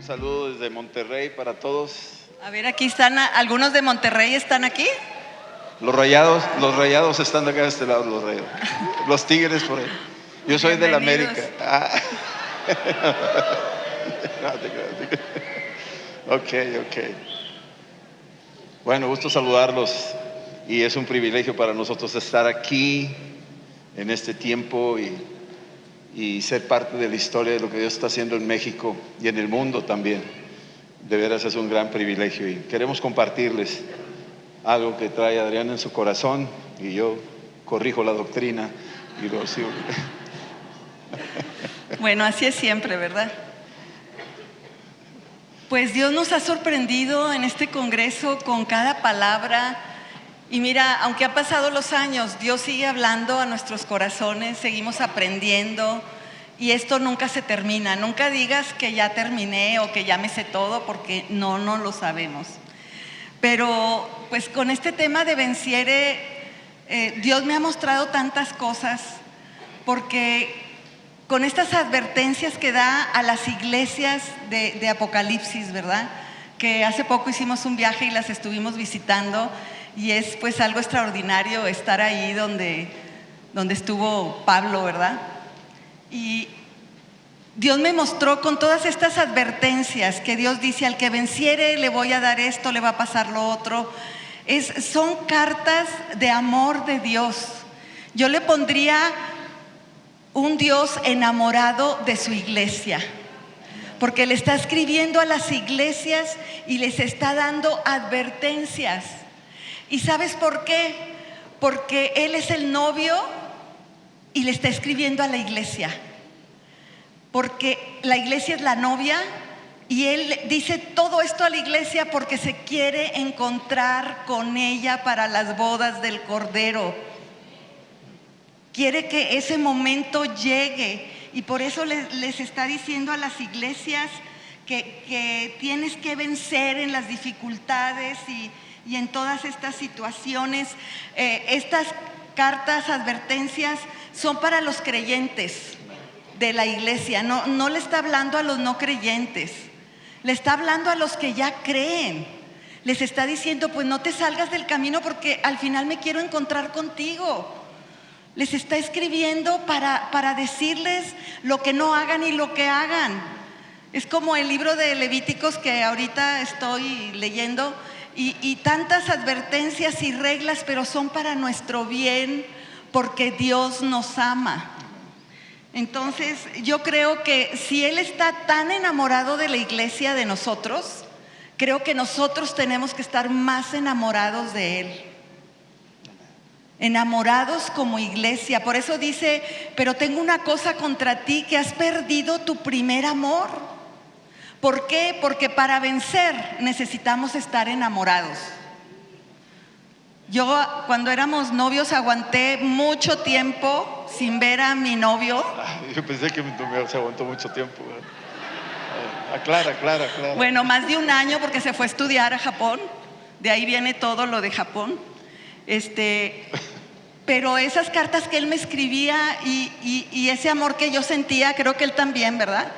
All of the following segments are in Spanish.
saludo desde Monterrey para todos. A ver, aquí están, algunos de Monterrey están aquí. Los rayados están acá de este lado, los rayados. Los tigres por ahí. Yo soy del América. No, te creas. Ok. Bueno, gusto saludarlos y es un privilegio para nosotros estar aquí en este tiempo y ser parte de la historia de lo que Dios está haciendo en México y en el mundo también. De veras es un gran privilegio y queremos compartirles algo que trae Adrián en su corazón y yo corrijo la doctrina y lo sigo. Bueno, así es siempre, ¿verdad? Pues Dios nos ha sorprendido en este congreso con cada palabra. Y mira, aunque han pasado los años, Dios sigue hablando a nuestros corazones, seguimos aprendiendo y esto nunca se termina. Nunca digas que ya terminé o que ya me sé todo, porque no lo sabemos. Pero pues con este tema de Venciere, Dios me ha mostrado tantas cosas, porque con estas advertencias que da a las iglesias de Apocalipsis, ¿verdad? Que hace poco hicimos un viaje y las estuvimos visitando. Y es pues algo extraordinario estar ahí donde estuvo Pablo, ¿verdad? Y Dios me mostró con todas estas advertencias que Dios dice: al que venciere le voy a dar esto, le va a pasar lo otro. Son cartas de amor de Dios. Yo le pondría un Dios enamorado de su iglesia, porque le está escribiendo a las iglesias y les está dando advertencias. ¿Y sabes por qué? Porque Él es el novio y le está escribiendo a la iglesia. Porque la iglesia es la novia y Él dice todo esto a la iglesia porque se quiere encontrar con ella para las bodas del Cordero. Quiere que ese momento llegue y por eso les está diciendo a las iglesias que tienes que vencer en las dificultades y en todas estas situaciones. Estas cartas, advertencias, son para los creyentes de la iglesia. No le está hablando a los no creyentes, le está hablando a los que ya creen. Les está diciendo: pues no te salgas del camino porque al final me quiero encontrar contigo. Les está escribiendo para decirles lo que no hagan y lo que hagan. Es como el libro de Levíticos que ahorita estoy leyendo. Y tantas advertencias y reglas, pero son para nuestro bien, porque Dios nos ama. Entonces, yo creo que si Él está tan enamorado de la iglesia, de nosotros, creo que nosotros tenemos que estar más enamorados de Él. Enamorados como iglesia. Por eso dice: pero tengo una cosa contra ti, que has perdido tu primer amor. ¿Por qué? Porque para vencer necesitamos estar enamorados. Yo cuando éramos novios aguanté mucho tiempo sin ver a mi novio. Yo pensé que mi novio se aguantó mucho tiempo. Aclara. Bueno, más de un año, porque se fue a estudiar a Japón. De ahí viene todo lo de Japón. Pero esas cartas que él me escribía y ese amor que yo sentía, creo que él también, ¿verdad?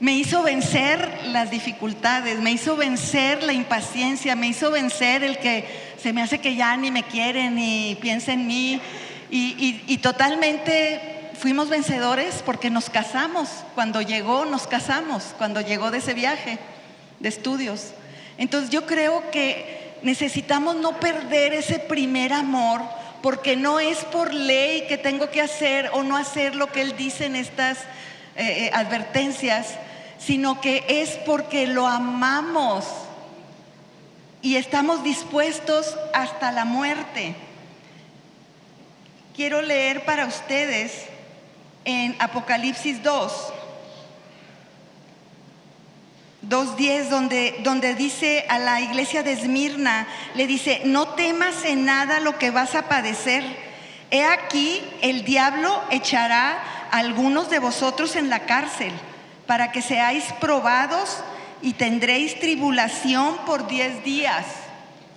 Me hizo vencer las dificultades, me hizo vencer la impaciencia, me hizo vencer el que se me hace que ya ni me quieren ni piensa en mí. Y totalmente fuimos vencedores porque nos casamos. Cuando llegó de ese viaje de estudios. Entonces yo creo que necesitamos no perder ese primer amor, porque no es por ley que tengo que hacer o no hacer lo que Él dice en estas advertencias, sino que es porque lo amamos y estamos dispuestos hasta la muerte. Quiero leer para ustedes en Apocalipsis 2:10, donde dice a la iglesia de Esmirna, le dice: no temas en nada lo que vas a padecer. He aquí, el diablo echará a algunos de vosotros en la cárcel, para que seáis probados y tendréis tribulación por 10 días.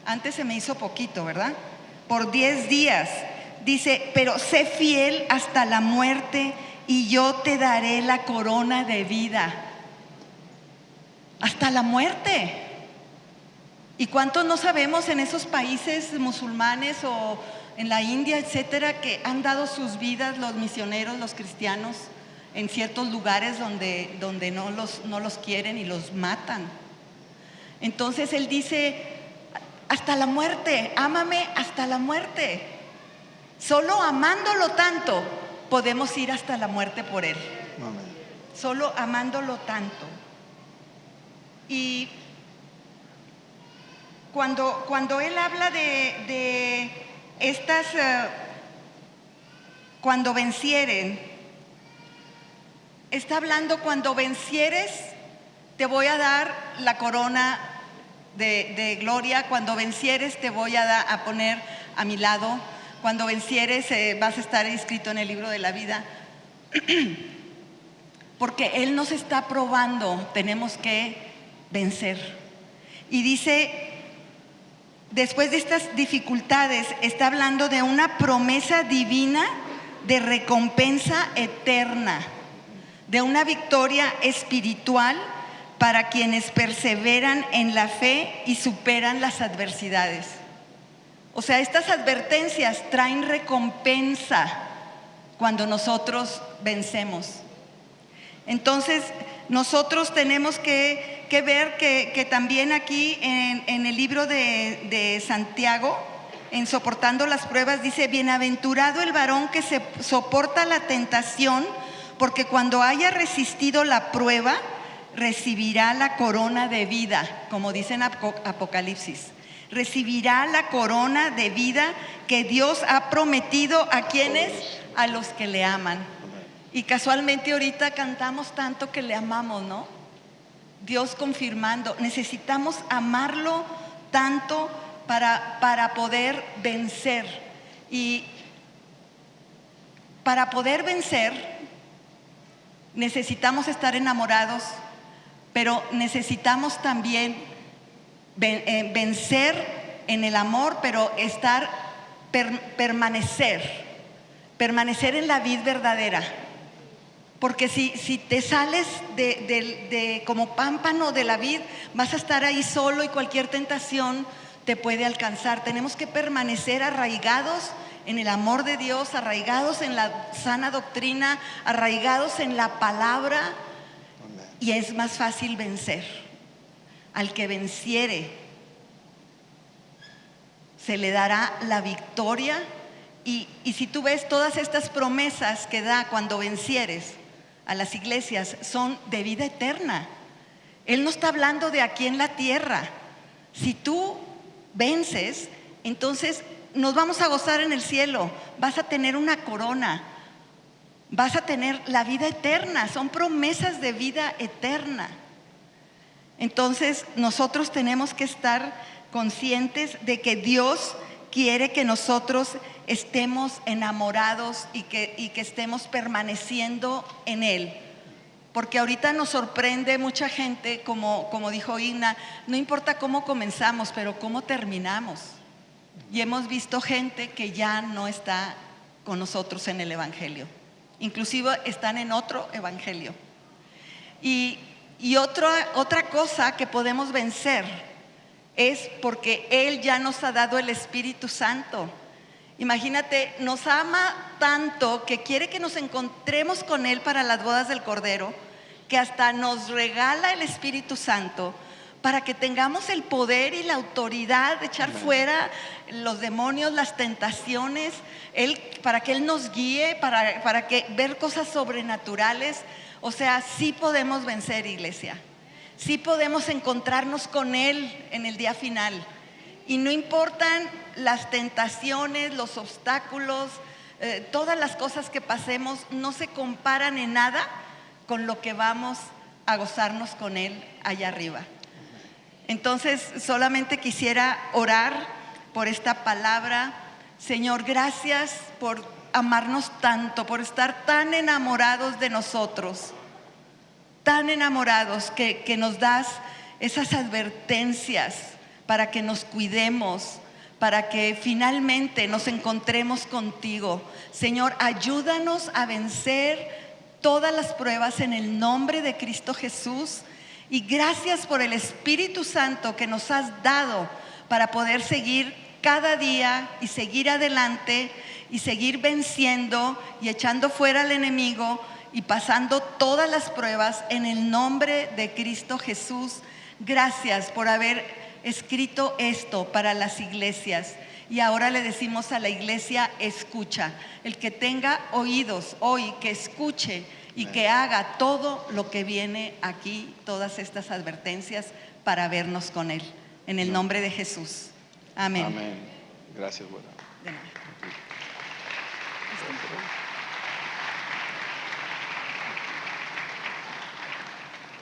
Antes se me hizo poquito, ¿verdad? Por 10 días. Dice: pero sé fiel hasta la muerte y yo te daré la corona de vida. hasta la muerte. ¿Y cuántos no sabemos en esos países musulmanes o en la India, etcétera, que han dado sus vidas los misioneros, los cristianos, en ciertos lugares donde no los quieren y los matan? Entonces Él dice, hasta la muerte, ámame hasta la muerte. Solo amándolo tanto podemos ir hasta la muerte por Él. Amén. Solo amándolo tanto. Y cuando Él habla de estas, cuando vencieren, está hablando, cuando vencieres te voy a dar la corona de gloria, cuando vencieres te voy a poner a mi lado, cuando vencieres vas a estar inscrito en el libro de la vida. Porque Él nos está probando, tenemos que vencer. Y dice, después de estas dificultades, está hablando de una promesa divina de recompensa eterna, de una victoria espiritual para quienes perseveran en la fe y superan las adversidades. O sea, estas advertencias traen recompensa cuando nosotros vencemos. Entonces, nosotros tenemos que ver que también aquí en el libro de Santiago, en Soportando las Pruebas, dice, bienaventurado el varón que se soporta la tentación, porque cuando haya resistido la prueba, recibirá la corona de vida, como dice en Apocalipsis. Recibirá la corona de vida que Dios ha prometido a quienes, a los que le aman. Y casualmente ahorita cantamos tanto que le amamos, ¿no? Dios confirmando, necesitamos amarlo tanto para poder vencer. Y para poder vencer necesitamos estar enamorados, pero necesitamos también vencer en el amor, pero permanecer en la vid verdadera. Porque si te sales como pámpano de la vid, vas a estar ahí solo y cualquier tentación te puede alcanzar. Tenemos que permanecer arraigados en el amor de Dios, arraigados en la sana doctrina, arraigados en la palabra. Y es más fácil vencer. Al que venciere, se le dará la victoria. Y si tú ves todas estas promesas que da cuando vencieres a las iglesias, son de vida eterna. Él no está hablando de aquí en la tierra. Si tú vences, entonces nos vamos a gozar en el cielo. Vas a tener una corona. Vas a tener la vida eterna. Son promesas de vida eterna. Entonces nosotros tenemos que estar conscientes de que Dios quiere que nosotros estemos enamorados y que estemos permaneciendo en Él. Porque ahorita nos sorprende mucha gente, como dijo Igna, no importa cómo comenzamos, pero cómo terminamos. Y hemos visto gente que ya no está con nosotros en el Evangelio. Inclusive están en otro evangelio. Y otra cosa que podemos vencer es porque Él ya nos ha dado el Espíritu Santo. Imagínate, nos ama tanto que quiere que nos encontremos con Él para las bodas del Cordero, que hasta nos regala el Espíritu Santo para que tengamos el poder y la autoridad de echar fuera los demonios, las tentaciones, para que Él nos guíe, para que ver cosas sobrenaturales. O sea, sí podemos vencer, iglesia. Sí podemos encontrarnos con Él en el día final. Y no importan las tentaciones, los obstáculos, todas las cosas que pasemos, no se comparan en nada con lo que vamos a gozarnos con Él allá arriba. Entonces, solamente quisiera orar por esta palabra. Señor, gracias por amarnos tanto, por estar tan enamorados de nosotros, tan enamorados que nos das esas advertencias para que nos cuidemos, para que finalmente nos encontremos contigo. Señor, ayúdanos a vencer todas las pruebas en el nombre de Cristo Jesús. Y gracias por el Espíritu Santo que nos has dado para poder seguir cada día y seguir adelante y seguir venciendo y echando fuera al enemigo y pasando todas las pruebas en el nombre de Cristo Jesús. Gracias por haber escrito esto para las iglesias. Y ahora le decimos a la iglesia: escucha. El que tenga oídos hoy, que escuche y que haga todo lo que viene aquí, todas estas advertencias, para vernos con Él. En el nombre de Jesús. Amén. Amén. Gracias, buena. De nada.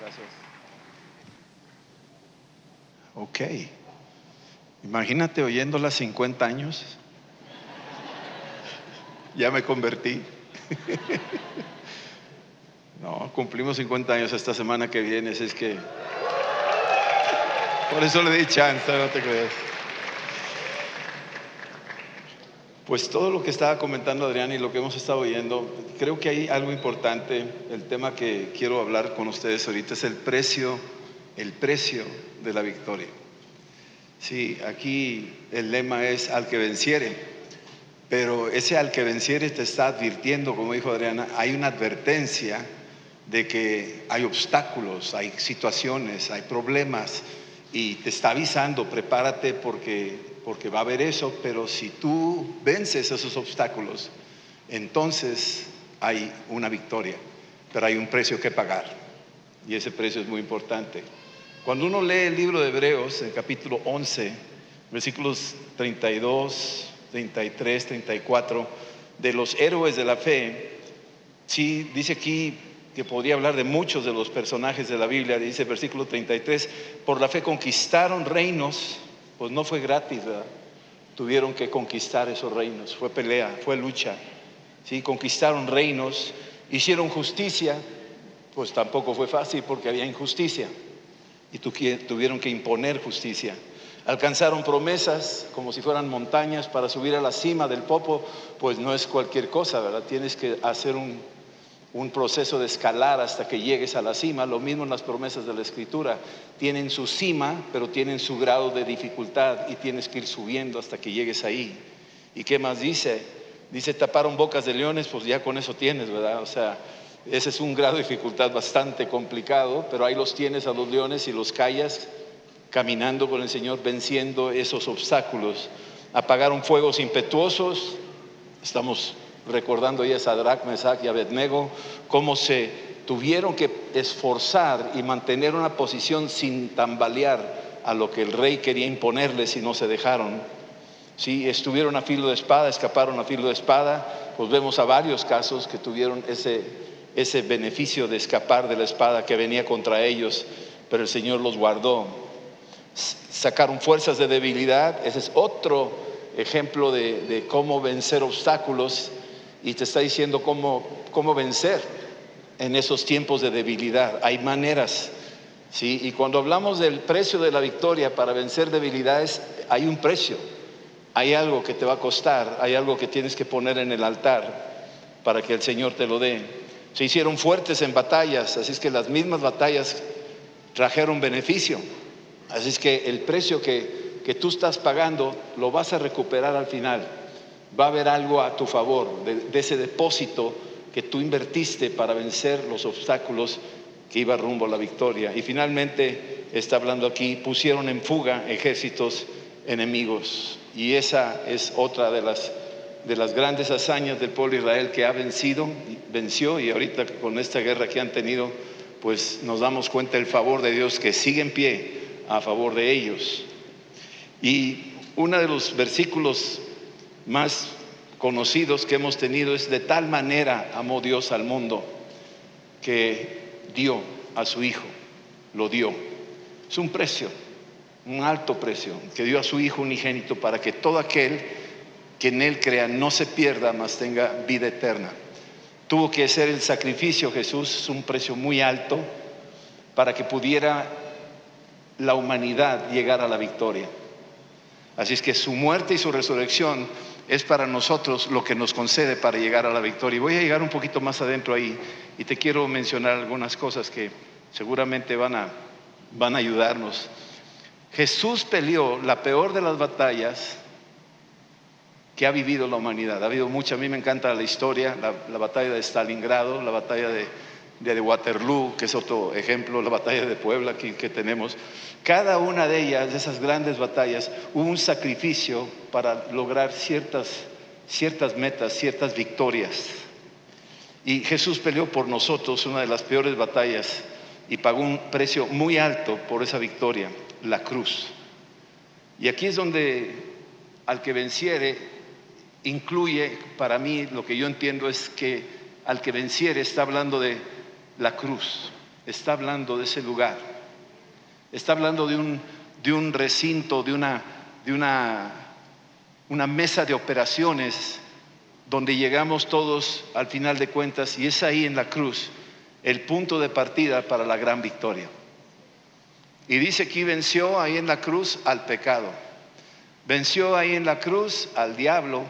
Gracias. Ok. Imagínate oyéndola 50 años. Ya me convertí. No, cumplimos 50 años esta semana que viene, así es que por eso le di chance, no te creas. Pues todo lo que estaba comentando Adrián y lo que hemos estado oyendo, creo que hay algo importante. El tema que quiero hablar con ustedes ahorita es el precio de la victoria. Sí, aquí el lema es al que venciere, pero ese al que venciere te está advirtiendo, como dijo Adriana, hay una advertencia de que hay obstáculos, hay situaciones, hay problemas, y te está avisando: prepárate porque va a haber eso. Pero si tú vences esos obstáculos, entonces hay una victoria, pero hay un precio que pagar, y ese precio es muy importante. Cuando uno lee el libro de Hebreos, el capítulo 11, versículos 32, 33, 34, de los héroes de la fe, sí, dice aquí que podría hablar de muchos de los personajes de la Biblia. Dice versículo 33, por la fe conquistaron reinos. Pues no fue gratis, ¿verdad? Tuvieron que conquistar esos reinos, fue pelea, fue lucha. ¿Sí? Conquistaron reinos, hicieron justicia, pues tampoco fue fácil porque había injusticia y tuvieron que imponer justicia. Alcanzaron promesas como si fueran montañas. Para subir a la cima del popo, pues no es cualquier cosa, ¿verdad? Tienes que hacer un proceso de escalar hasta que llegues a la cima. Lo mismo en las promesas de la Escritura, tienen su cima, pero tienen su grado de dificultad y tienes que ir subiendo hasta que llegues ahí. ¿Y qué más dice? Dice, taparon bocas de leones. Pues ya con eso tienes, ¿verdad? O sea, ese es un grado de dificultad bastante complicado, pero ahí los tienes a los leones y los callas, caminando con el Señor, venciendo esos obstáculos. Apagaron fuegos impetuosos. Estamos recordando ahí a Sadrach, Mesach y Abednego, cómo se tuvieron que esforzar y mantener una posición sin tambalear a lo que el rey quería imponerles, y no se dejaron. Sí, estuvieron a filo de espada, escaparon a filo de espada. Pues vemos a varios casos que tuvieron ese beneficio de escapar de la espada que venía contra ellos, pero el Señor los guardó. Sacaron fuerzas de debilidad. Ese es otro ejemplo de cómo vencer obstáculos, y te está diciendo cómo vencer en esos tiempos de debilidad. Hay maneras, ¿sí? Y cuando hablamos del precio de la victoria para vencer debilidades, hay un precio, hay algo que te va a costar, hay algo que tienes que poner en el altar para que el Señor te lo dé. Se hicieron fuertes en batallas, así es que las mismas batallas trajeron beneficio. Así es que el precio que tú estás pagando lo vas a recuperar al final. Va a haber algo a tu favor de ese depósito que tú invertiste para vencer los obstáculos que iba rumbo a la victoria. Y finalmente está hablando aquí, pusieron en fuga ejércitos enemigos. Y esa es otra de las grandes hazañas del pueblo de Israel, que venció, y ahorita con esta guerra que han tenido, pues nos damos cuenta del favor de Dios que sigue en pie a favor de ellos. Y uno de los versículos más conocidos que hemos tenido es: de tal manera amó Dios al mundo que dio a su Hijo, lo dio. Es un precio, un alto precio, que dio a su Hijo unigénito para que todo aquel que en Él crea no se pierda, mas tenga vida eterna. Tuvo que hacer el sacrificio Jesús, es un precio muy alto, para que pudiera la humanidad llegar a la victoria. Así es que su muerte y su resurrección es para nosotros lo que nos concede para llegar a la victoria. Y voy a llegar un poquito más adentro ahí, y te quiero mencionar algunas cosas que seguramente van a van a ayudarnos. Jesús peleó la peor de las batallas que ha vivido la humanidad. Ha habido muchas, a mí me encanta la historia, la batalla de Stalingrado, la batalla de Waterloo, que es otro ejemplo, la batalla de Puebla que tenemos. Cada una de ellas, de esas grandes batallas, hubo un sacrificio para lograr ciertas metas, ciertas victorias. Y Jesús peleó por nosotros una de las peores batallas y pagó un precio muy alto por esa victoria, la cruz. Y aquí es donde al que venciere incluye, para mí lo que yo entiendo es que al que venciere está hablando de la cruz, está hablando de ese lugar, está hablando de un recinto, de una mesa de operaciones donde llegamos todos al final de cuentas, y es ahí en la cruz el punto de partida para la gran victoria. Y dice que venció ahí en la cruz al pecado, venció ahí en la cruz al diablo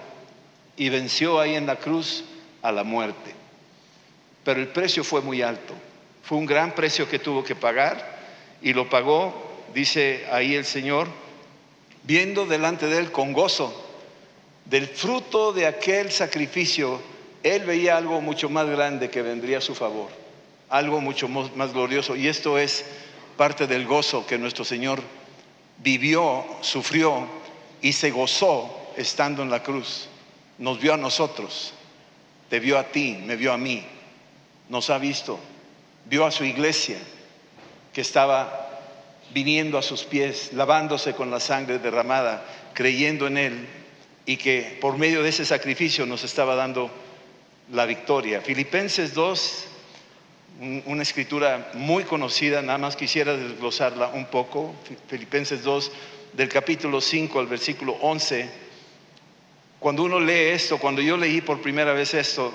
y venció ahí en la cruz a la muerte. Pero el precio fue muy alto, fue un gran precio que tuvo que pagar, y lo pagó, dice ahí el Señor, viendo delante de él con gozo del fruto de aquel sacrificio. Él veía algo mucho más grande que vendría a su favor, algo mucho más glorioso, y esto es parte del gozo que nuestro Señor vivió, sufrió y se gozó estando en la cruz. Nos vio a nosotros, te vio a ti, me vio a mí, nos ha visto, vio a su iglesia que estaba viniendo a sus pies, lavándose con la sangre derramada, creyendo en Él, y que por medio de ese sacrificio nos estaba dando la victoria. Filipenses 2, una escritura muy conocida, nada más quisiera desglosarla un poco. Filipenses 2, del capítulo 5 al versículo 11. Cuando uno lee esto, cuando yo leí por primera vez esto,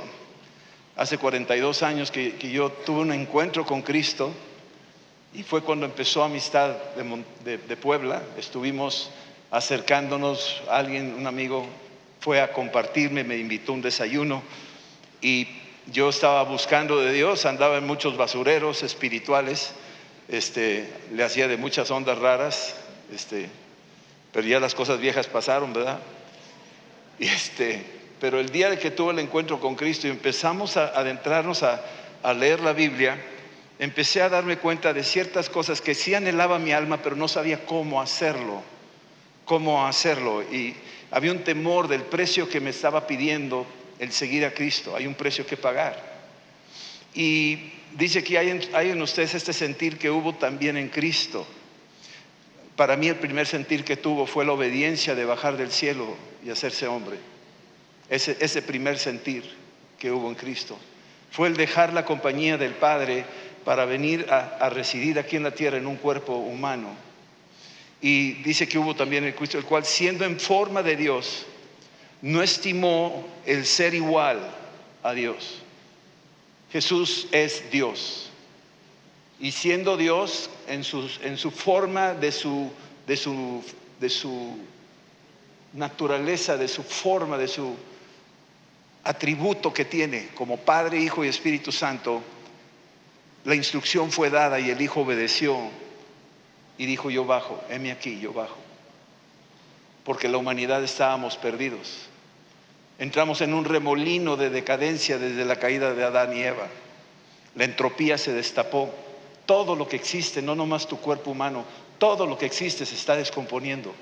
hace 42 años que yo tuve un encuentro con Cristo, y fue cuando empezó Amistad de Puebla. Estuvimos acercándonos, un amigo fue a compartirme, me invitó a un desayuno, y yo estaba buscando de Dios, andaba en muchos basureros espirituales, le hacía de muchas ondas raras, pero ya las cosas viejas pasaron, ¿verdad? Pero el día de que tuve el encuentro con Cristo y empezamos a adentrarnos a leer la Biblia, empecé a darme cuenta de ciertas cosas que sí anhelaba mi alma, pero no sabía cómo hacerlo. Y había un temor del precio que me estaba pidiendo el seguir a Cristo. Hay un precio que pagar. Y dice que hay en ustedes este sentir que hubo también en Cristo. Para mí el primer sentir que tuvo fue la obediencia de bajar del cielo y hacerse hombre. Ese primer sentir que hubo en Cristo fue el dejar la compañía del Padre para venir a residir aquí en la tierra en un cuerpo humano. Y dice que hubo también en Cristo, el cual siendo en forma de Dios, no estimó el ser igual a Dios. Jesús es Dios, y siendo Dios en su forma, de su naturaleza, de su forma, de su atributo que tiene como Padre, Hijo y Espíritu Santo, la instrucción fue dada y el Hijo obedeció y dijo: yo bajo, heme aquí, yo bajo. Porque la humanidad estábamos perdidos. Entramos en un remolino de decadencia desde la caída de Adán y Eva. La entropía se destapó. Todo lo que existe, no nomás tu cuerpo humano, todo lo que existe se está descomponiendo.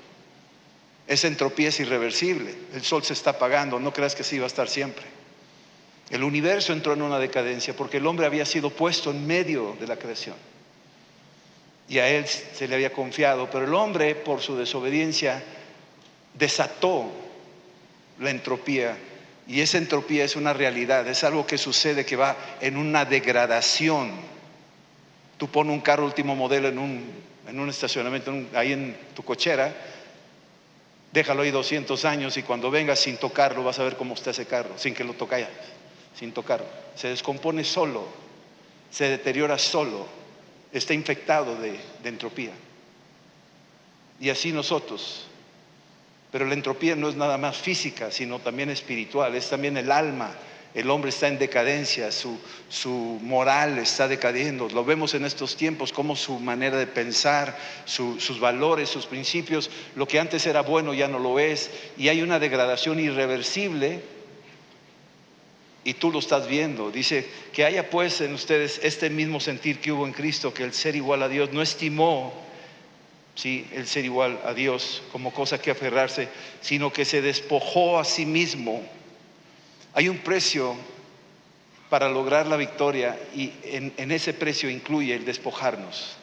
Esa entropía es irreversible. El sol se está apagando, no creas que así va a estar siempre. El universo entró en una decadencia porque el hombre había sido puesto en medio de la creación y a él se le había confiado, pero el hombre, por su desobediencia, desató la entropía, y esa entropía es una realidad, es algo que sucede, que va en una degradación. Tú pones un carro último modelo en un estacionamiento, ahí en tu cochera, déjalo ahí 200 años y cuando vengas sin tocarlo vas a ver cómo está ese carro, sin que lo toques, sin tocarlo. Se descompone solo, se deteriora solo, está infectado de entropía. Y así nosotros. Pero la entropía no es nada más física, sino también espiritual, es también el alma, El hombre está en decadencia, su moral está decayendo. Lo vemos en estos tiempos, como su manera de pensar, sus valores, sus principios, lo que antes era bueno ya no lo es. Y hay una degradación irreversible y tú lo estás viendo. Dice que haya pues en ustedes este mismo sentir que hubo en Cristo, que el ser igual a Dios no estimó, sí, el ser igual a Dios como cosa que aferrarse, sino que se despojó a sí mismo. Hay un precio para lograr la victoria y en ese precio incluye el despojarnos,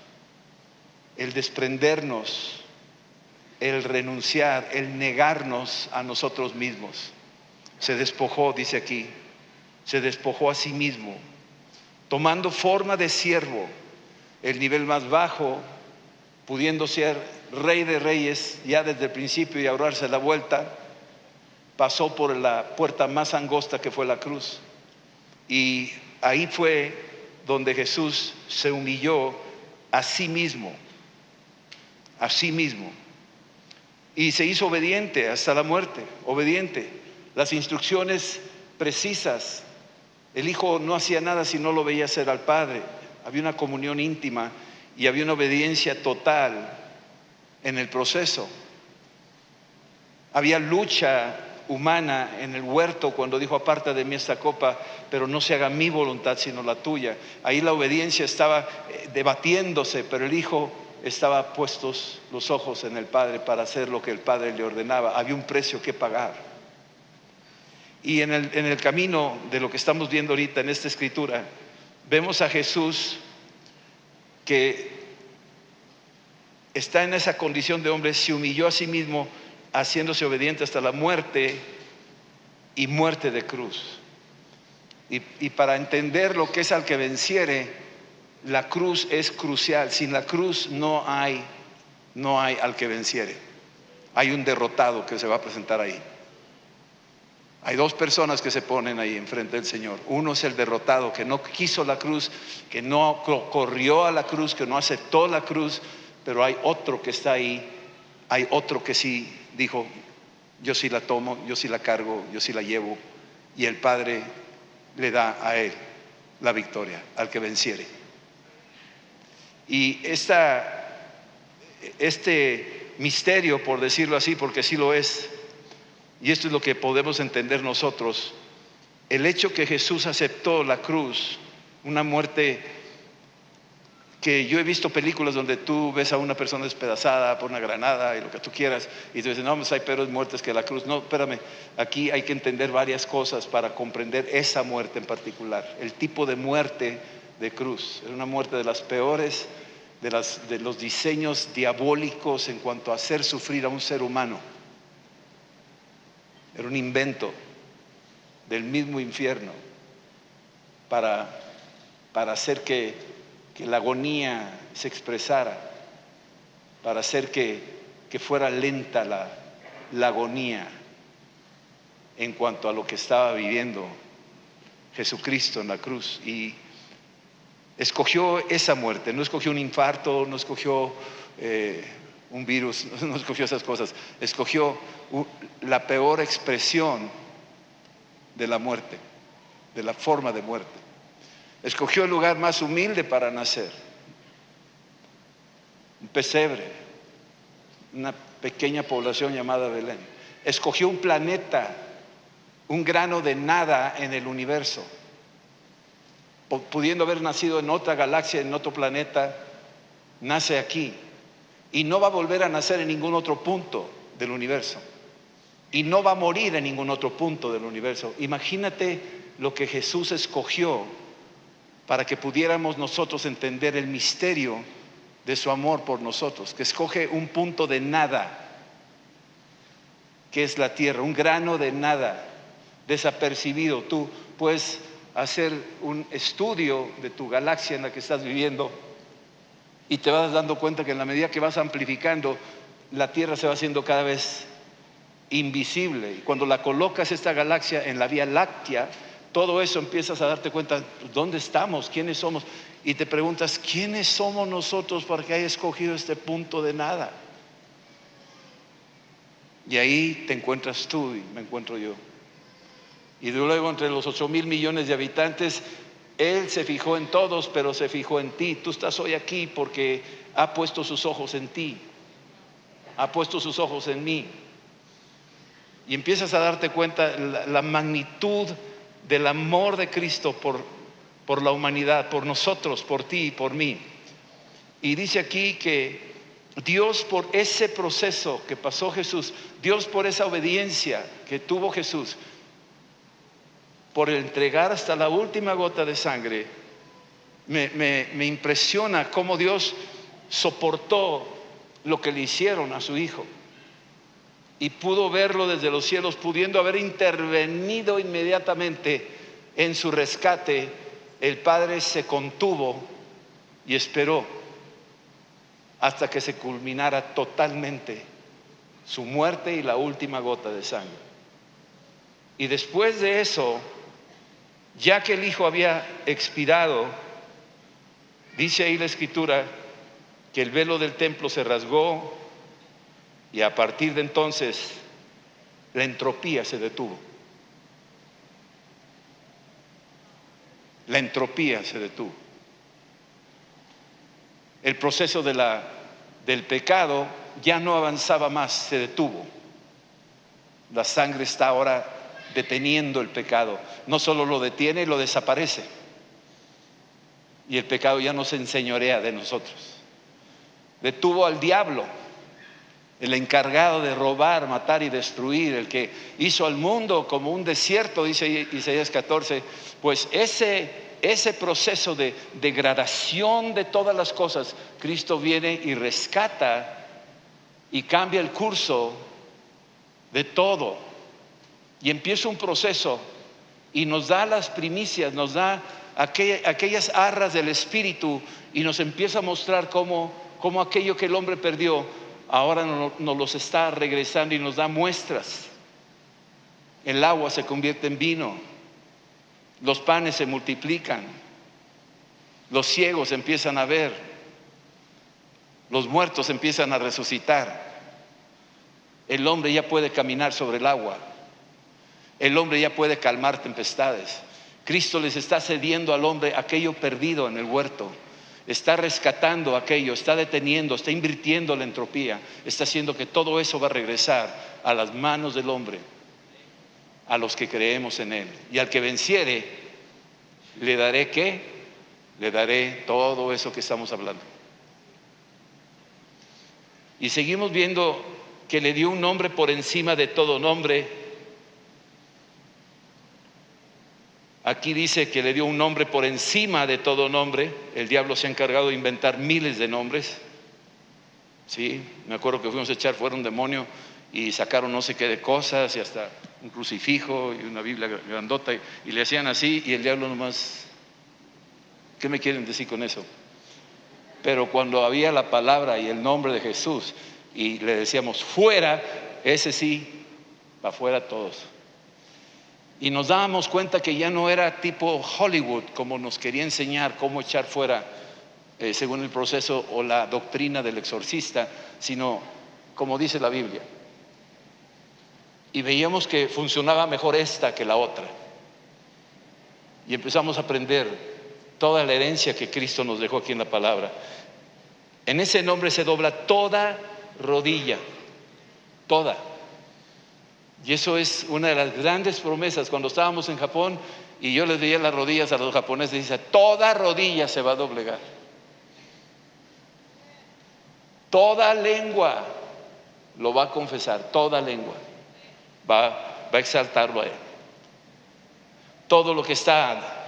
el desprendernos, el renunciar, el negarnos a nosotros mismos. Se despojó, dice aquí, se despojó a sí mismo, tomando forma de siervo, el nivel más bajo, pudiendo ser rey de reyes ya desde el principio y ahorrarse la vuelta. Pasó por la puerta más angosta que fue la cruz, y ahí fue donde Jesús se humilló a sí mismo, y se hizo obediente hasta la muerte, obediente. Las instrucciones precisas. El Hijo no hacía nada si no lo veía hacer al Padre. Había una comunión íntima y había una obediencia total en el proceso. Había lucha humana en el huerto cuando dijo: aparta de mí esta copa, pero no se haga mi voluntad sino la tuya. Ahí la obediencia estaba debatiéndose, pero el Hijo estaba puestos los ojos en el Padre para hacer lo que el Padre le ordenaba. Había un precio que pagar. Y en el camino de lo que estamos viendo ahorita en esta escritura, vemos a Jesús que está en esa condición de hombre, se humilló a sí mismo, haciéndose obediente hasta la muerte, y muerte de cruz. Y para entender lo que es al que venciere, la cruz es crucial. Sin la cruz no hay al que venciere. Hay un derrotado que se va a presentar ahí. Hay dos personas que se ponen ahí enfrente del Señor. Uno es el derrotado, que no quiso la cruz, que no corrió a la cruz, que no aceptó la cruz. Pero hay otro que está ahí, hay otro que sí dijo: yo sí la tomo, yo sí la cargo, yo sí la llevo. Y el Padre le da a él la victoria, al que venciere. Y este misterio, por decirlo así, porque sí lo es, y esto es lo que podemos entender nosotros, el hecho que Jesús aceptó la cruz, una muerte que yo he visto películas donde tú ves a una persona despedazada por una granada y lo que tú quieras, y tú dices: no, pues hay peores muertes que la cruz. No, espérame, aquí hay que entender varias cosas para comprender esa muerte en particular. El tipo de muerte de cruz era una muerte de las peores, de los diseños diabólicos en cuanto a hacer sufrir a un ser humano. Era un invento del mismo infierno para hacer que la agonía se expresara, para hacer que fuera lenta la agonía en cuanto a lo que estaba viviendo Jesucristo en la cruz. Y escogió esa muerte, no escogió un infarto, no escogió un virus, no escogió esas cosas, escogió la peor expresión de la muerte, de la forma de muerte. Escogió el lugar más humilde para nacer, un pesebre, una pequeña población llamada Belén. Escogió un planeta, un grano de nada en el universo, pudiendo haber nacido en otra galaxia, en otro planeta. Nace aquí y no va a volver a nacer en ningún otro punto del universo, y no va a morir en ningún otro punto del universo. Imagínate lo que Jesús escogió para que pudiéramos nosotros entender el misterio de su amor por nosotros, que escoge un punto de nada, que es la tierra, un grano de nada, desapercibido. Tú puedes hacer un estudio de tu galaxia en la que estás viviendo y te vas dando cuenta que en la medida que vas amplificando, la tierra se va haciendo cada vez invisible. Y cuando la colocas, esta galaxia, en la Vía Láctea, todo eso empiezas a darte cuenta: ¿dónde estamos? ¿Quiénes somos? Y te preguntas: ¿quiénes somos nosotros para que haya escogido este punto de nada? Y ahí te encuentras tú y me encuentro yo. Y luego entre los 8,000 millones de habitantes, Él se fijó en todos, pero se fijó en ti. Tú estás hoy aquí porque ha puesto sus ojos en ti, ha puesto sus ojos en mí. Y empiezas a darte cuenta la magnitud del amor de Cristo por la humanidad, por nosotros, por ti y por mí. Y dice aquí que Dios, por ese proceso que pasó Jesús, Dios, por esa obediencia que tuvo Jesús, por entregar hasta la última gota de sangre, me impresiona cómo Dios soportó lo que le hicieron a su Hijo y pudo verlo desde los cielos, pudiendo haber intervenido inmediatamente en su rescate. El Padre se contuvo y esperó hasta que se culminara totalmente su muerte y la última gota de sangre. Y después de eso, ya que el Hijo había expirado, dice ahí la Escritura que el velo del templo se rasgó y a partir de entonces la entropía se detuvo. La entropía se detuvo. El proceso del pecado ya no avanzaba más, se detuvo. La sangre está ahora deteniendo el pecado. No solo lo detiene, lo desaparece. Y el pecado ya no se enseñorea de nosotros. Detuvo al diablo, el encargado de robar, matar y destruir, el que hizo al mundo como un desierto, dice Isaías 14. Pues ese proceso de degradación de todas las cosas, Cristo viene y rescata y cambia el curso de todo. Y empieza un proceso y nos da las primicias, nos da aquellas arras del Espíritu y nos empieza a mostrar cómo aquello que el hombre perdió ahora nos los está regresando y nos da muestras. El agua se convierte en vino, los panes se multiplican, los ciegos empiezan a ver, los muertos empiezan a resucitar, el hombre ya puede caminar sobre el agua, el hombre ya puede calmar tempestades. Cristo les está cediendo al hombre aquello perdido en el huerto. Está rescatando aquello, está deteniendo, está invirtiendo la entropía, está haciendo que todo eso va a regresar a las manos del hombre, a los que creemos en Él. Y al que venciere, ¿le daré qué? Le daré todo eso que estamos hablando. Y seguimos viendo que le dio un nombre por encima de todo nombre. Aquí dice que le dio un nombre por encima de todo nombre. El diablo se ha encargado de inventar miles de nombres. Sí, me acuerdo que fuimos a echar fuera un demonio y sacaron no sé qué de cosas y hasta un crucifijo y una Biblia grandota y le hacían así y el diablo nomás, ¿qué me quieren decir con eso? Pero cuando había la palabra y el nombre de Jesús y le decíamos fuera, ese sí, para afuera todos. Y nos dábamos cuenta que ya no era tipo Hollywood, como nos quería enseñar cómo echar fuera, según el proceso o la doctrina del exorcista, sino como dice la Biblia. Y veíamos que funcionaba mejor esta que la otra. Y empezamos a aprender toda la herencia que Cristo nos dejó aquí en la palabra. En ese nombre se dobla toda rodilla, toda. Y eso es una de las grandes promesas. Cuando estábamos en Japón y yo les veía las rodillas a los japoneses, dice, toda rodilla se va a doblegar. Toda lengua lo va a confesar, toda lengua va a exaltarlo a Él. Todo lo que está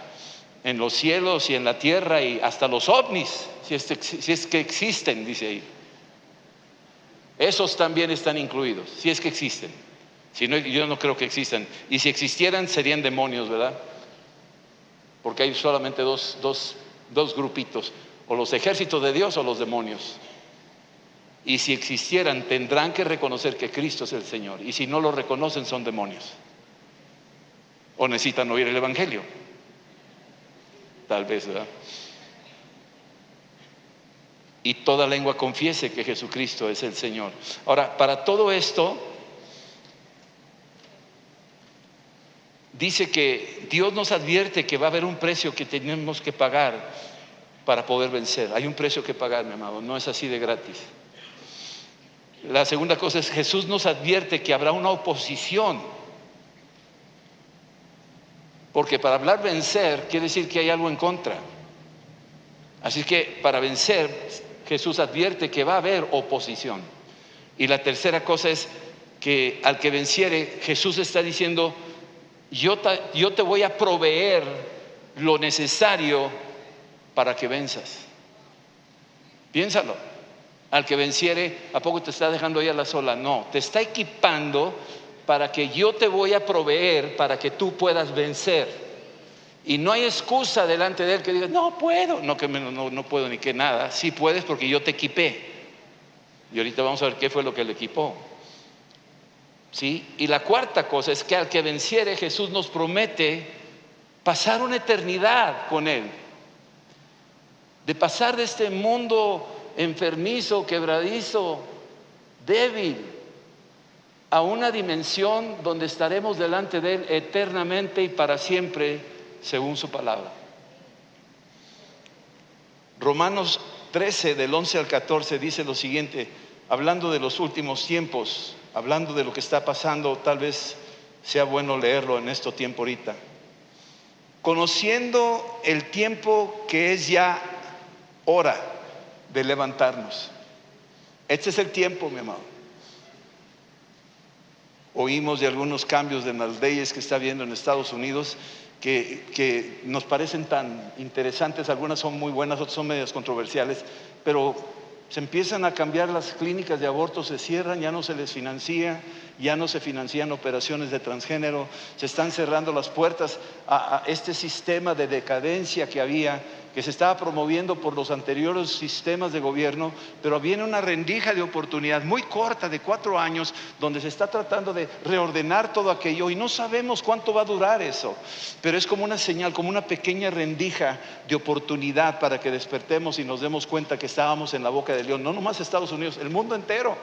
en los cielos y en la tierra y hasta los ovnis, si es que existen, dice ahí. Esos también están incluidos, si es que existen. Si no, yo no creo que existan. Y si existieran serían demonios, ¿verdad? Porque hay solamente dos grupitos, o los ejércitos de Dios o los demonios. Y si existieran tendrán que reconocer que Cristo es el Señor. Y si no lo reconocen son demonios. O necesitan oír el Evangelio. Tal vez, ¿verdad? Y toda lengua confiese que Jesucristo es el Señor. Ahora, para todo esto dice que Dios nos advierte que va a haber un precio que tenemos que pagar para poder vencer. Hay un precio que pagar, mi amado, no es así de gratis. La segunda cosa es, Jesús nos advierte que habrá una oposición, porque para hablar vencer quiere decir que hay algo en contra. Así que para vencer, Jesús advierte que va a haber oposición. Y la tercera cosa es que al que venciere, Jesús está diciendo, yo te voy a proveer lo necesario para que venzas. Piénsalo. Al que venciere, ¿a poco te está dejando ahí a la sola? No, te está equipando para que yo te voy a proveer para que tú puedas vencer. Y no hay excusa delante de él que digas, no puedo, no puedo ni que nada. Sí puedes porque yo te equipé. Y ahorita vamos a ver qué fue lo que le equipó. ¿Sí? Y la cuarta cosa es que al que venciere, Jesús nos promete pasar una eternidad con él. De pasar de este mundo enfermizo, quebradizo, débil, a una dimensión donde estaremos delante de él eternamente y para siempre, según su palabra. Romanos 13, del 11 al 14, dice lo siguiente, hablando de los últimos tiempos, hablando de lo que está pasando. Tal vez sea bueno leerlo en este tiempo ahorita. Conociendo el tiempo que es ya hora de levantarnos. Este es el tiempo, mi amado. Oímos de algunos cambios en las leyes que está habiendo en Estados Unidos que nos parecen tan interesantes. Algunas son muy buenas, otras son medias controversiales, pero se empiezan a cambiar las clínicas de aborto, se cierran, ya no se les financia, ya no se financian operaciones de transgénero, se están cerrando las puertas a este sistema de decadencia que se estaba promoviendo por los anteriores sistemas de gobierno, pero viene una rendija de oportunidad muy corta de 4 años donde se está tratando de reordenar todo aquello y no sabemos cuánto va a durar eso, pero es como una señal, como una pequeña rendija de oportunidad para que despertemos y nos demos cuenta que estábamos en la boca del león. No nomás Estados Unidos, el mundo entero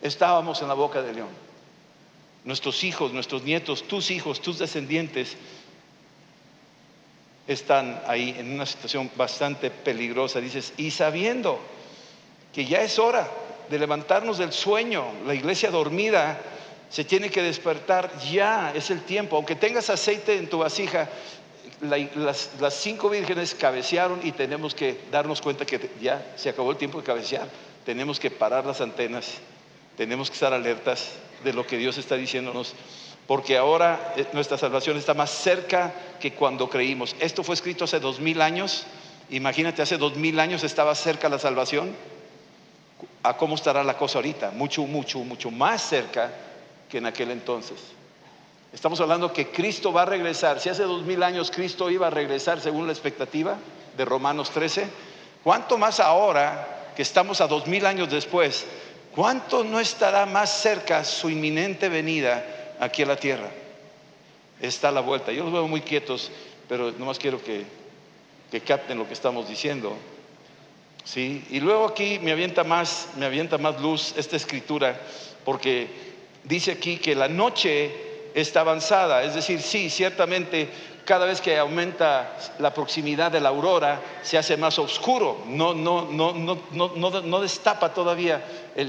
estábamos en la boca del león. Nuestros hijos, nuestros nietos, tus hijos, tus descendientes están ahí en una situación bastante peligrosa. Dices, y sabiendo que ya es hora de levantarnos del sueño, la iglesia dormida se tiene que despertar, ya es el tiempo. Aunque tengas aceite en tu vasija, las 5 vírgenes cabecearon y tenemos que darnos cuenta que ya se acabó el tiempo de cabecear. Tenemos que parar las antenas, tenemos que estar alertas de lo que Dios está diciéndonos, porque ahora nuestra salvación está más cerca que cuando creímos. Esto fue escrito hace 2000 años. Imagínate, hace 2000 años estaba cerca la salvación. ¿A cómo estará la cosa ahorita? Mucho más cerca que en aquel entonces. Estamos hablando que Cristo va a regresar. Si hace 2000 años Cristo iba a regresar según la expectativa de Romanos 13, ¿cuánto más ahora que estamos a 2000 años después? ¿Cuánto no estará más cerca su inminente venida aquí a la tierra? Está a la vuelta. Yo los veo muy quietos, pero nomás quiero que capten lo que estamos diciendo. ¿Sí? Y luego aquí me avienta más luz esta escritura, porque dice aquí que la noche está avanzada. Es decir, sí, ciertamente cada vez que aumenta la proximidad de la aurora se hace más oscuro. No destapa todavía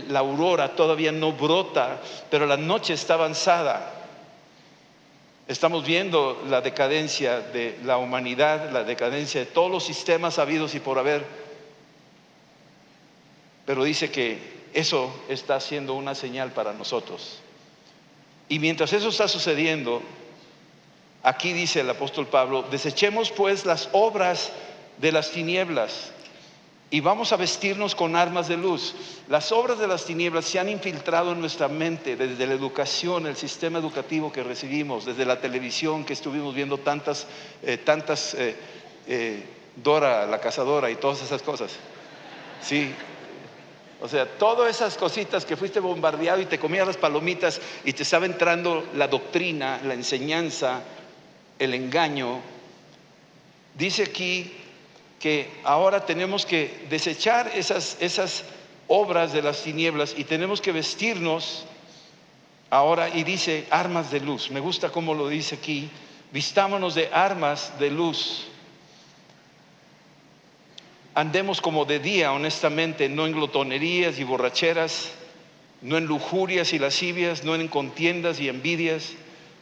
la aurora, todavía no brota, pero la noche está avanzada. Estamos viendo la decadencia de la humanidad, la decadencia de todos los sistemas habidos y por haber. Pero dice que eso está siendo una señal para nosotros. Y mientras eso está sucediendo, aquí dice el apóstol Pablo, desechemos pues las obras de las tinieblas y vamos a vestirnos con armas de luz. Las obras de las tinieblas se han infiltrado en nuestra mente desde la educación, el sistema educativo que recibimos, desde la televisión que estuvimos viendo tantas Dora la cazadora y todas esas cosas. Sí. O sea, todas esas cositas que fuiste bombardeado y te comías las palomitas y te estaba entrando la doctrina, la enseñanza, el engaño. Dice aquí que ahora tenemos que desechar esas obras de las tinieblas y tenemos que vestirnos Ahora, y dice armas de luz. Me gusta cómo lo dice aquí. Vistámonos de armas de luz. Andemos como de día, honestamente, no en glotonerías y borracheras, no en lujurias y lascivias, no en contiendas y envidias,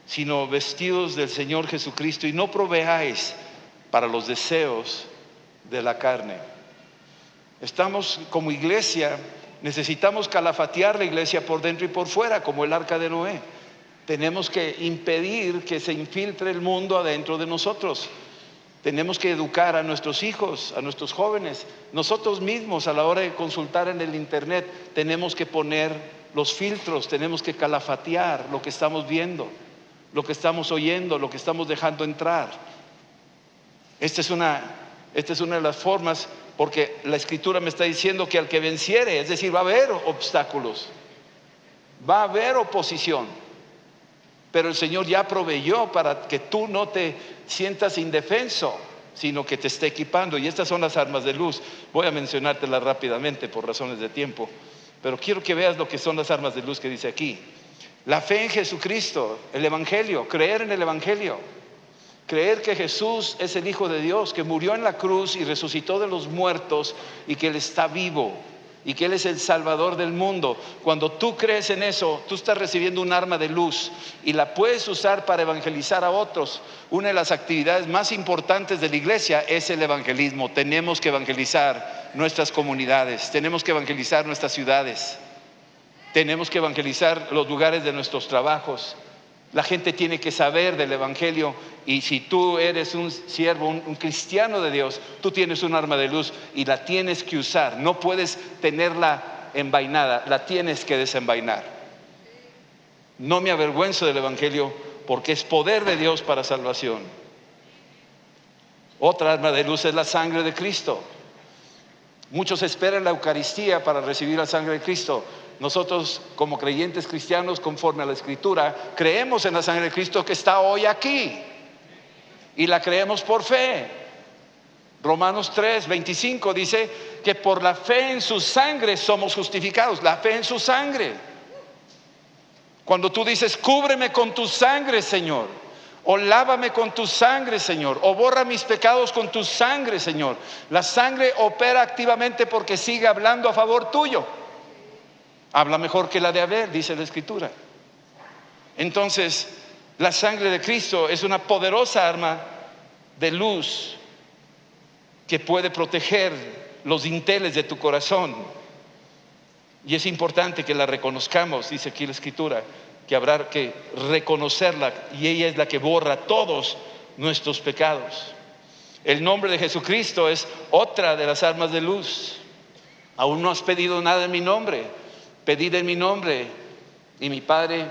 sino vestidos del Señor Jesucristo, y no proveáis para los deseos de la carne. Estamos como iglesia, necesitamos calafatear la iglesia por dentro y por fuera, como el arca de Noé. Tenemos que impedir que se infiltre el mundo adentro de nosotros. Tenemos que educar a nuestros hijos, a nuestros jóvenes. Nosotros mismos, a la hora de consultar en el internet, tenemos que poner los filtros, tenemos que calafatear lo que estamos viendo, lo que estamos oyendo, lo que estamos dejando entrar. Esta es una de las formas, porque la Escritura me está diciendo que al que venciere, es decir, va a haber obstáculos, va a haber oposición, pero el Señor ya proveyó para que tú no te sientas indefenso, sino que te esté equipando. Y estas son las armas de luz. Voy a mencionártelas rápidamente por razones de tiempo, pero quiero que veas lo que son las armas de luz que dice aquí. La fe en Jesucristo, el Evangelio, creer en el Evangelio, creer que Jesús es el Hijo de Dios, que murió en la cruz y resucitó de los muertos, y que Él está vivo y que Él es el Salvador del mundo. Cuando tú crees en eso, tú estás recibiendo un arma de luz y la puedes usar para evangelizar a otros. Una de las actividades más importantes de la iglesia es el evangelismo. Tenemos que evangelizar nuestras comunidades, tenemos que evangelizar nuestras ciudades, tenemos que evangelizar los lugares de nuestros trabajos. La gente tiene que saber del Evangelio, y si tú eres un siervo, un cristiano de Dios, tú tienes un arma de luz y la tienes que usar. No puedes tenerla envainada, la tienes que desenvainar. No me avergüenzo del Evangelio, porque es poder de Dios para salvación. Otra arma de luz es la sangre de Cristo. Muchos esperan la Eucaristía para recibir la sangre de Cristo. Nosotros, como creyentes cristianos, conforme a la Escritura, creemos en la sangre de Cristo que está hoy aquí, y la creemos por fe. Romanos 3:25 dice que por la fe en su sangre somos justificados. La fe en su sangre. Cuando tú dices: cúbreme con tu sangre, Señor, o lávame con tu sangre, Señor, o borra mis pecados con tu sangre, Señor, la sangre opera activamente porque sigue hablando a favor tuyo. Habla mejor que la de Abel, dice la Escritura. Entonces, la sangre de Cristo es una poderosa arma de luz que puede proteger los dinteles de tu corazón. Y es importante que la reconozcamos, dice aquí la Escritura, que habrá que reconocerla, y ella es la que borra todos nuestros pecados. El nombre de Jesucristo es otra de las armas de luz. Aún no has pedido nada en mi nombre. Pedid en mi nombre y mi Padre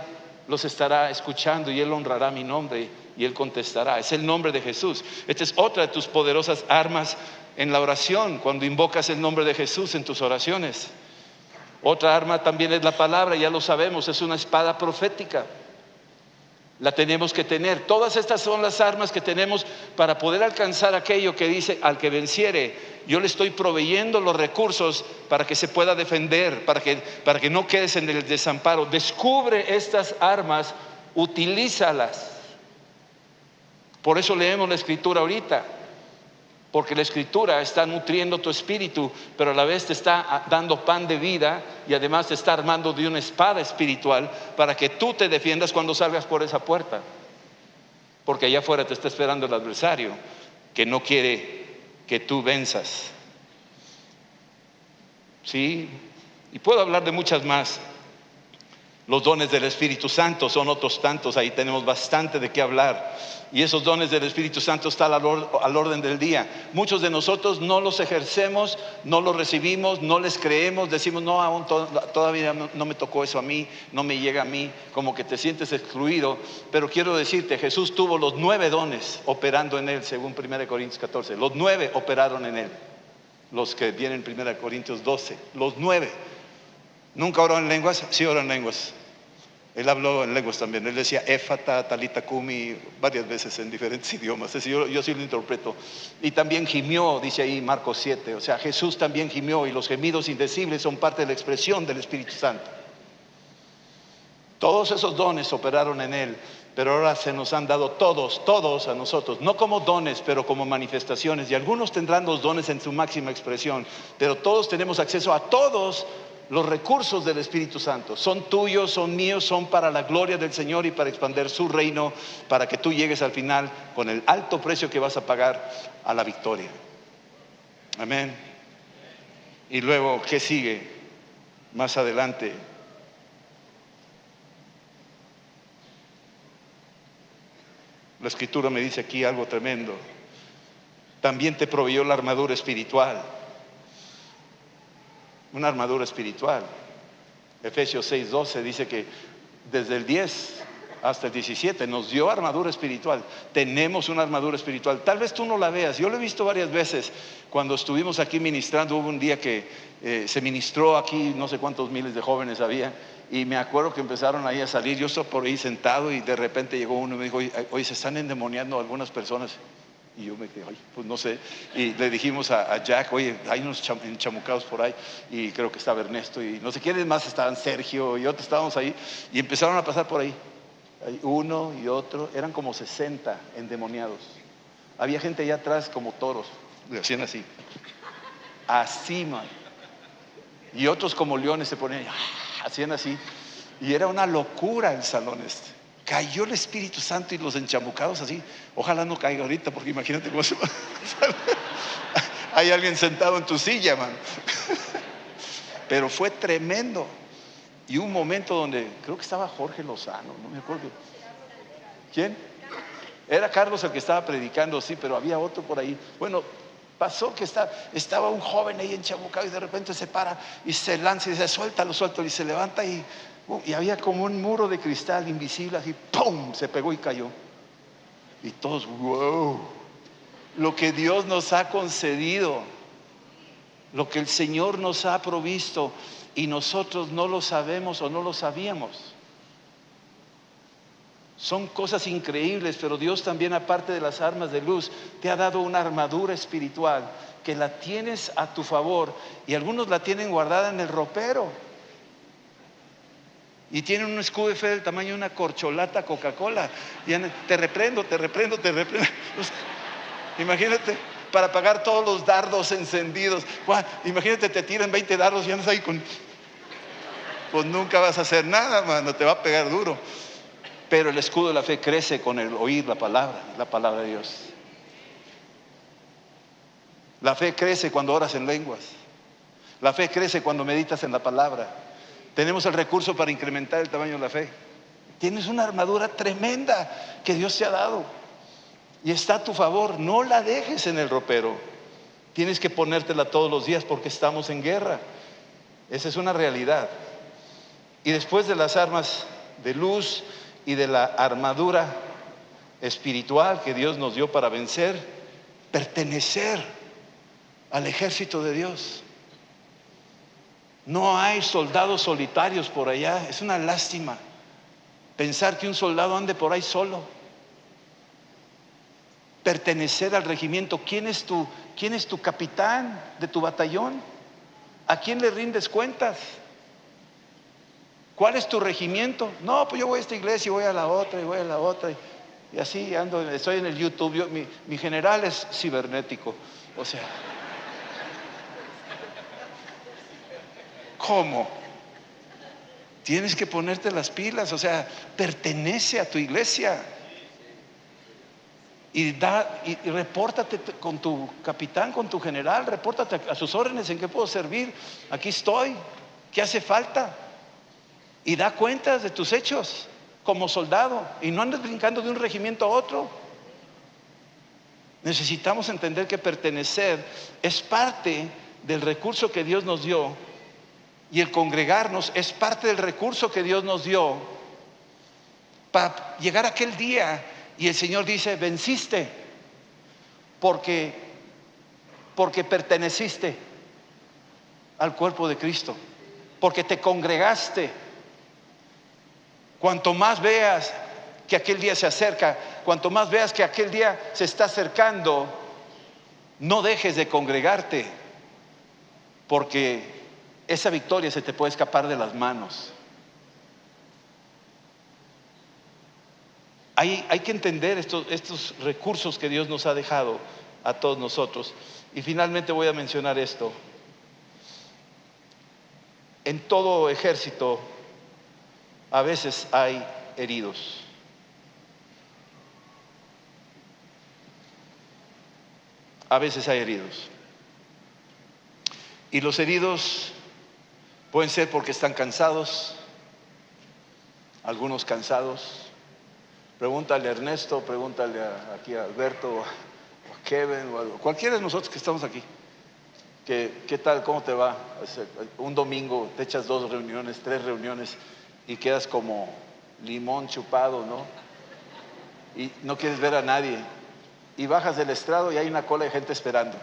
los estará escuchando, y Él honrará mi nombre y Él contestará. Es el nombre de Jesús. Esta es otra de tus poderosas armas en la oración, cuando invocas el nombre de Jesús en tus oraciones. Otra arma también es la palabra, ya lo sabemos, es una espada profética. La tenemos que tener. Todas estas son las armas que tenemos para poder alcanzar aquello que dice: al que venciere, yo le estoy proveyendo los recursos para que se pueda defender, para que no quedes en el desamparo. Descubre estas armas, utilízalas. Por eso leemos la Escritura ahorita, porque la Escritura está nutriendo tu espíritu, pero a la vez te está dando pan de vida, y además te está armando de una espada espiritual para que tú te defiendas cuando salgas por esa puerta, porque allá afuera te está esperando el adversario, que no quiere que tú venzas. ¿Sí? Y puedo hablar de muchas más. Los dones del Espíritu Santo son otros tantos, ahí tenemos bastante de qué hablar. Y esos dones del Espíritu Santo están al orden del día. Muchos de nosotros no los ejercemos, no los recibimos, no les creemos, decimos: no, aún todavía no me tocó eso a mí, no me llega a mí, como que te sientes excluido. Pero quiero decirte, Jesús tuvo los 9 dones operando en Él, según 1 Corintios 14. Los 9 operaron en Él, los que vienen en 1 Corintios 12, los 9. ¿Nunca oró en lenguas? Sí, oró en lenguas. Él habló en lenguas también. Él decía éfata, talita cumi, varias veces en diferentes idiomas. Es decir, yo sí lo interpreto. Y también gimió, dice ahí Marcos 7. O sea, Jesús también gimió, y los gemidos indecibles son parte de la expresión del Espíritu Santo. Todos esos dones operaron en Él, pero ahora se nos han dado todos a nosotros, no como dones, pero como manifestaciones. Y algunos tendrán los dones en su máxima expresión, pero todos tenemos acceso a todos los recursos del Espíritu Santo. Son tuyos, son míos, son para la gloria del Señor y para expandir su reino, para que tú llegues al final con el alto precio que vas a pagar a la victoria. Amén. Y luego, ¿qué sigue? Más adelante. La Escritura me dice aquí algo tremendo. También te proveyó la armadura espiritual. Una armadura espiritual. Efesios 6:12 dice que desde el 10 hasta el 17 nos dio armadura espiritual. Tenemos una armadura espiritual. Tal vez tú no la veas. Yo lo he visto varias veces. Cuando estuvimos aquí ministrando, hubo un día que se ministró aquí, no sé cuántos miles de jóvenes había. Y me acuerdo que empezaron ahí a salir. Yo estaba por ahí sentado y de repente llegó uno y me dijo: oye, se están endemoniando algunas personas. Y yo me quedé, ay, pues no sé. Y le dijimos a Jack: oye, hay unos enchamucados por ahí. Y creo que estaba Ernesto y no sé quiénes más estaban, Sergio y otros, estábamos ahí. Y empezaron a pasar por ahí. Uno y otro, eran como 60 endemoniados. Había gente allá atrás como toros, le hacían así. Así, man. Y otros como leones se ponían, hacían así. Y era una locura el salón este. Cayó el Espíritu Santo y los enchamucados así. Ojalá no caiga ahorita, porque imagínate cómo se va. Hay alguien sentado en tu silla, man. Pero fue tremendo. Y un momento donde creo que estaba Jorge Lozano, no me acuerdo. ¿Quién? Era Carlos el que estaba predicando, sí, pero había otro por ahí. Bueno, pasó que estaba un joven ahí enchamucado y de repente se para y se lanza y dice: suéltalo, y se levanta y había como un muro de cristal invisible, así, ¡pum!, se pegó y cayó. Y todos, wow, lo que Dios nos ha concedido, lo que el Señor nos ha provisto, y nosotros no lo sabemos o no lo sabíamos. Son cosas increíbles, pero Dios también, aparte de las armas de luz, te ha dado una armadura espiritual que la tienes a tu favor, y algunos la tienen guardada en el ropero y tienen un escudo de fe del tamaño de una corcholata Coca-Cola y te reprendo. Imagínate, para apagar todos los dardos encendidos. Imagínate, te tiran 20 dardos y andas ahí pues nunca vas a hacer nada, mano, te va a pegar duro. Pero el escudo de la fe crece con el oír la palabra de Dios. La fe crece cuando oras en lenguas. La fe crece cuando meditas en la palabra. Tenemos el recurso para incrementar el tamaño de la fe. Tienes una armadura tremenda que Dios te ha dado y está a tu favor. No la dejes en el ropero. Tienes que ponértela todos los días porque estamos en guerra. Esa es una realidad. Y después de las armas de luz y de la armadura espiritual que Dios nos dio para vencer, pertenecer al ejército de Dios. No hay soldados solitarios por allá. Es una lástima pensar que un soldado ande por ahí solo. Pertenecer al regimiento. ¿Quién es tu capitán de tu batallón? ¿A quién le rindes cuentas? ¿Cuál es tu regimiento? No, pues yo voy a esta iglesia y voy a la otra y voy a la otra. Y así ando, estoy en el YouTube. Mi general es cibernético. O sea, ¿cómo? Tienes que ponerte las pilas. O sea, pertenece a tu iglesia. Y repórtate con tu capitán, con tu general. Repórtate a sus órdenes. ¿En qué puedo servir? Aquí estoy. ¿Qué hace falta? Y da cuentas de tus hechos como soldado, y no andes brincando de un regimiento a otro. Necesitamos entender que pertenecer es parte del recurso que Dios nos dio, y el congregarnos es parte del recurso que Dios nos dio para llegar a aquel día y el Señor dice: venciste porque perteneciste al cuerpo de Cristo, porque te congregaste. Cuanto más veas que aquel día se acerca, cuanto más veas que aquel día se está acercando, no dejes de congregarte, porque esa victoria se te puede escapar de las manos. Hay que entender estos recursos que Dios nos ha dejado a todos nosotros. Y finalmente voy a mencionar esto. En todo ejército a veces hay heridos. A veces hay heridos. Y los heridos pueden ser porque están cansados, algunos cansados. Pregúntale a Ernesto, pregúntale aquí a Alberto, o a Kevin, o a cualquiera de nosotros que estamos aquí. ¿Qué tal? ¿Cómo te va? Un domingo te echas 2 reuniones, 3 reuniones y quedas como limón chupado, ¿no? Y no quieres ver a nadie. Y bajas del estrado y hay una cola de gente esperando.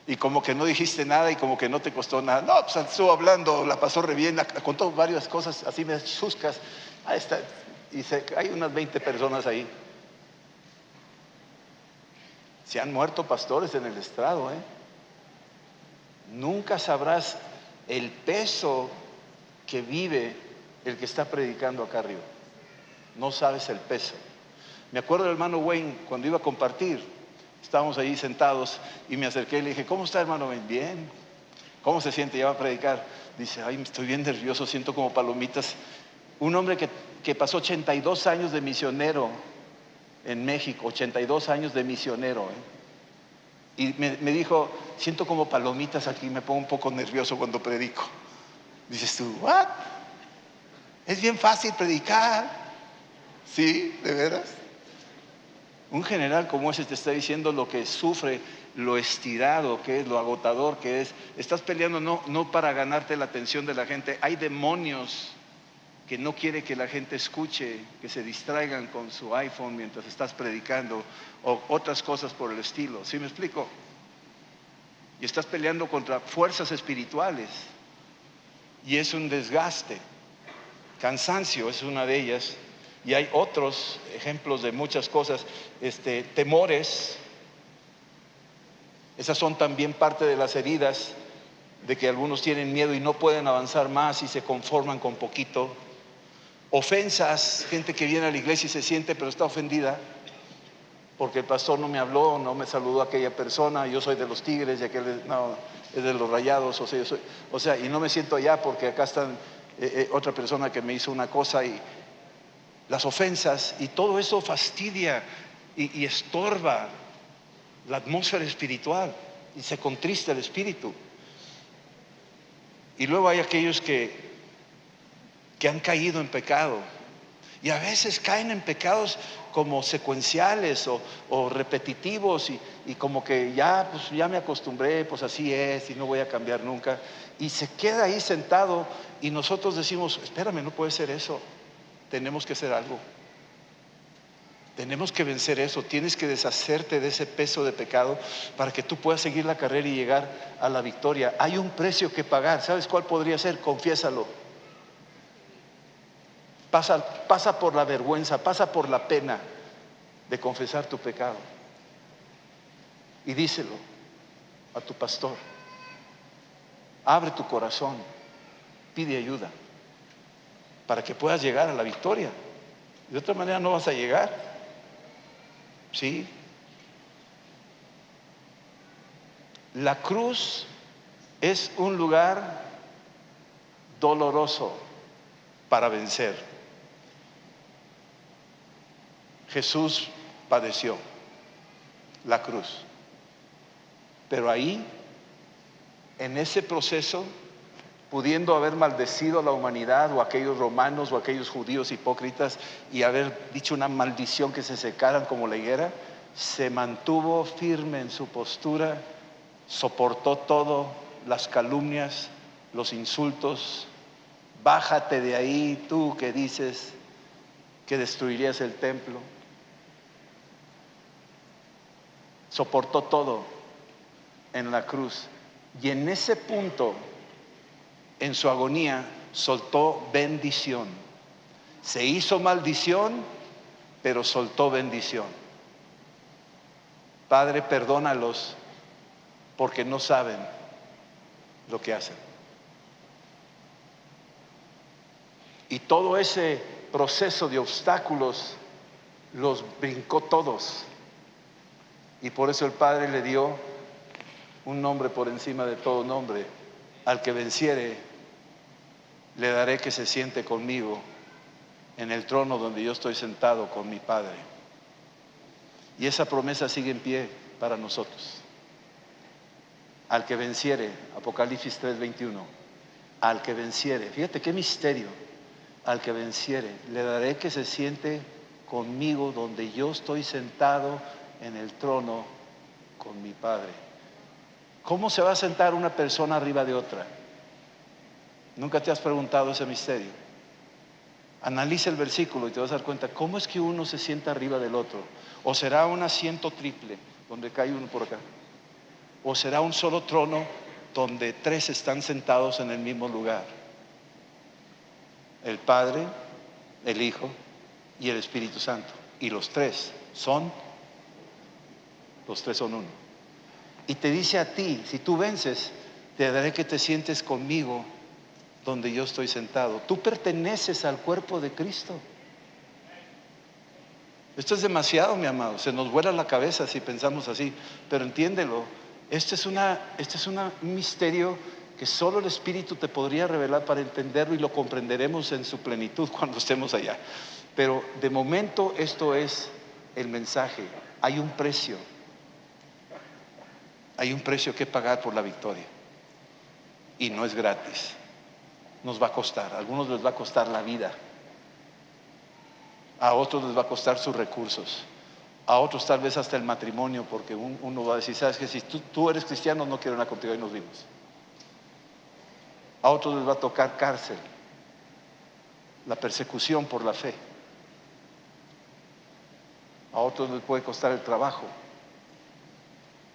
Y como que no dijiste nada y como que no te costó nada. No, pues estuvo hablando, la pasó re bien, contó varias cosas así me chuscas. Ahí está. Y hay unas 20 personas ahí. Se han muerto pastores en el estrado, ¿eh? Nunca sabrás el peso que vive el que está predicando acá arriba. No sabes el peso. Me acuerdo del hermano Wayne cuando iba a compartir. Estábamos ahí sentados y me acerqué y le dije, ¿cómo está, hermano Wayne? Bien. ¿Cómo se siente? Ya va a predicar. Dice, ay, estoy bien nervioso, siento como palomitas. Un hombre que pasó 82 años de misionero en México, 82 años de misionero, ¿eh? Y me dijo, siento como palomitas aquí, me pongo un poco nervioso cuando predico. Dices tú, ¿what? Es bien fácil predicar. ¿Sí? ¿De veras? Un general como ese te está diciendo lo que sufre, lo estirado que es, lo agotador que es. Estás peleando no para ganarte la atención de la gente. Hay demonios que no quiere que la gente escuche, que se distraigan con su iPhone mientras estás predicando o otras cosas por el estilo. ¿Sí me explico? Y estás peleando contra fuerzas espirituales y es un desgaste. Cansancio es una de ellas. Y hay otros ejemplos de muchas cosas. Temores, esas son también parte de las heridas, de que algunos tienen miedo y no pueden avanzar más y se conforman con poquito. Ofensas, gente que viene a la iglesia y se siente pero está ofendida porque el pastor no me habló, no me saludó a aquella persona, yo soy de los Tigres y aquel es de los Rayados, y no me siento allá porque acá está otra persona que me hizo una cosa. Y las ofensas y todo eso fastidia y estorba la atmósfera espiritual y se contrista el espíritu. Y luego hay aquellos que han caído en pecado y a veces caen en pecados como secuenciales o repetitivos y como que ya me acostumbré, pues así es y no voy a cambiar nunca, y se queda ahí sentado y nosotros decimos, espérame, no puede ser eso. Tenemos que hacer algo. Tenemos que vencer eso. Tienes que deshacerte de ese peso de pecado para que tú puedas seguir la carrera y llegar a la victoria. Hay un precio que pagar. ¿Sabes cuál podría ser? Confiésalo. Pasa por la vergüenza, pasa por la pena de confesar tu pecado. Y díselo a tu pastor. Abre tu corazón. Pide ayuda para que puedas llegar a la victoria. De otra manera no vas a llegar. ¿Sí? La cruz es un lugar doloroso para vencer. Jesús padeció la cruz. Pero ahí, en ese proceso, pudiendo haber maldecido a la humanidad o a aquellos romanos o a aquellos judíos hipócritas y haber dicho una maldición que se secaran como la higuera, se mantuvo firme en su postura, soportó todo, las calumnias, los insultos. Bájate de ahí, tú que dices que destruirías el templo. Soportó todo en la cruz. Y en ese punto, en su agonía, soltó bendición. Se hizo maldición, pero soltó bendición. Padre, perdónalos porque no saben lo que hacen. Y todo ese proceso de obstáculos los brincó todos. Y por eso el Padre le dio un nombre por encima de todo nombre. Al que venciere, le daré que se siente conmigo en el trono donde yo estoy sentado con mi Padre. Y esa promesa sigue en pie para nosotros. Al que venciere, Apocalipsis 3:21, al que venciere, fíjate qué misterio, al que venciere, le daré que se siente conmigo donde yo estoy sentado en el trono con mi Padre. ¿Cómo se va a sentar una persona arriba de otra? ¿Nunca te has preguntado ese misterio? Analiza el versículo y te vas a dar cuenta, ¿cómo es que uno se sienta arriba del otro? ¿O será un asiento triple donde cae uno por acá? ¿O será un solo trono donde tres están sentados en el mismo lugar? El Padre, el Hijo y el Espíritu Santo. Y los tres son uno. Y te dice a ti, si tú vences, te daré que te sientes conmigo donde yo estoy sentado. Tú perteneces al cuerpo de Cristo. Esto es demasiado, mi amado. Se nos vuela la cabeza si pensamos así. Pero entiéndelo. Este es un misterio que solo el Espíritu te podría revelar para entenderlo, y lo comprenderemos en su plenitud cuando estemos allá. Pero de momento esto es el mensaje. Hay un precio. Hay un precio que pagar por la victoria. Y no es gratis. Nos va a costar. A algunos les va a costar la vida. A otros les va a costar sus recursos. A otros tal vez hasta el matrimonio, porque uno va a decir, sabes que si tú eres cristiano, no quiero nada contigo, y nos vimos. A otros les va a tocar cárcel, la persecución por la fe. A otros les puede costar el trabajo,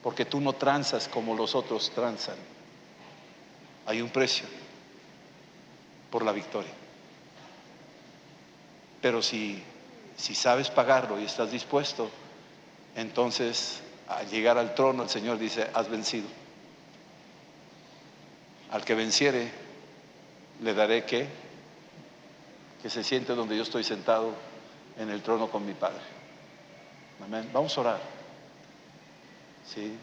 porque tú no transas como los otros transan. Hay un precio por la victoria. Pero si sabes pagarlo y estás dispuesto, entonces al llegar al trono el Señor dice, has vencido. Al que venciere, le daré que se siente donde yo estoy sentado en el trono con mi Padre. Amén. Vamos a orar. Sí.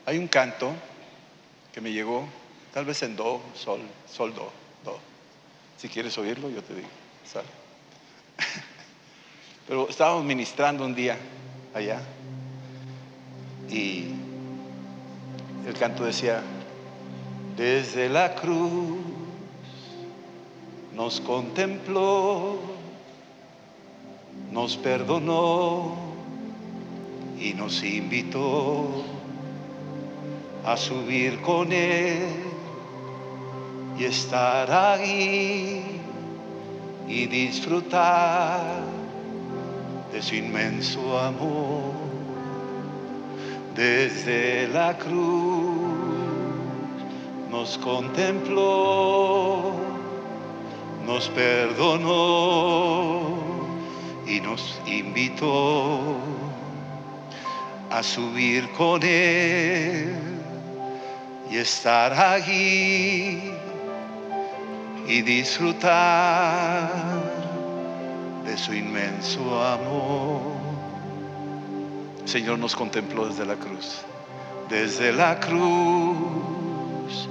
Hay un canto que me llegó, tal vez en do, sol, do. Si quieres oírlo, yo te digo, sale. Pero estábamos ministrando un día allá y el canto decía, desde la cruz nos contempló, nos perdonó y nos invitó a subir con Él y estar ahí y disfrutar de su inmenso amor. Desde la cruz nos contempló, nos perdonó y nos invitó a subir con Él y estar allí y disfrutar de su inmenso amor. El Señor nos contempló desde la cruz. Desde la cruz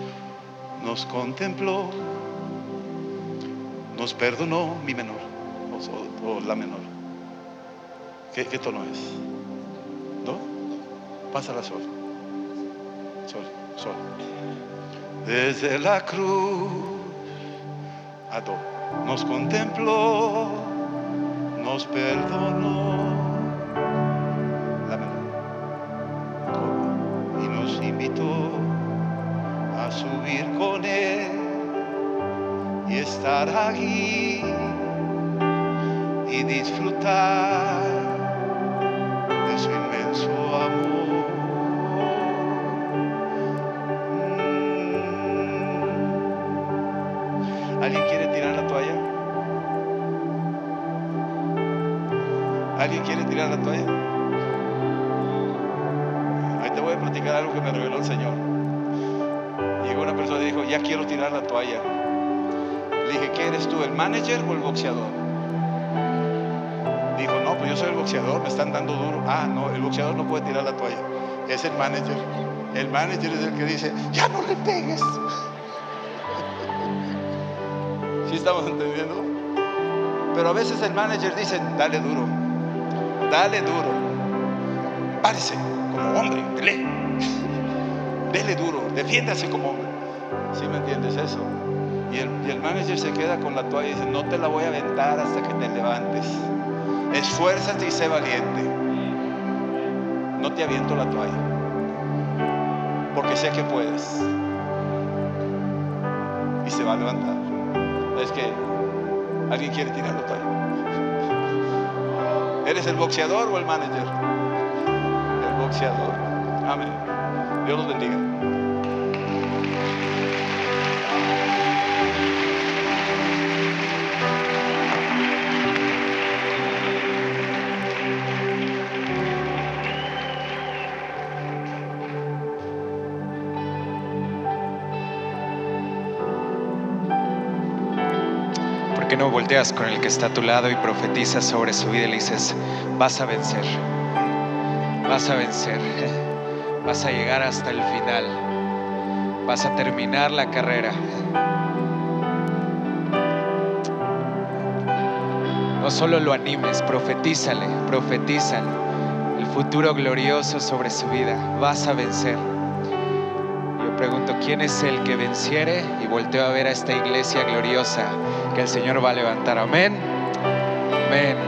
nos contempló, nos perdonó. Mi menor o la menor. ¿Qué tono es? ¿Do? Pásala sol. Sol. Desde la cruz a do. Nos contempló, nos perdonó, la menor, y nos invitó a subir con Él y estar aquí y disfrutar de su inmenso amor. ¿Alguien quiere tirar la toalla? ¿Alguien quiere tirar la toalla? Ahí te voy a platicar algo que me reveló el Señor. Llegó una persona y dijo, ya quiero tirar la toalla. Le dije, ¿qué eres tú, el manager o el boxeador? Dijo, no, pues yo soy el boxeador, me están dando duro. Ah, no, el boxeador no puede tirar la toalla, es el manager. El manager es el que dice, ya no le pegues. ¿Sí estamos entendiendo? Pero a veces el manager dice, dale duro, párese como hombre, dele duro, defiéndase como hombre. ¿Sí me entiendes eso? Y el manager se queda con la toalla y dice, no te la voy a aventar hasta que te levantes. Esfuérzate y sé valiente. No te aviento la toalla, porque sé que puedes. Y se va a levantar. Es que alguien quiere tirar la toalla. ¿Eres el boxeador o el manager? El boxeador. Amén. Dios los bendiga. ¿Por qué no volteas con el que está a tu lado y profetizas sobre su vida y le dices, vas a vencer, vas a vencer, vas a llegar hasta el final, vas a terminar la carrera? No solo lo animes, profetízale el futuro glorioso sobre su vida. Vas a vencer. Yo pregunto, ¿quién es el que venciere? Y volteo a ver a esta iglesia gloriosa que el Señor va a levantar. Amén. Amén.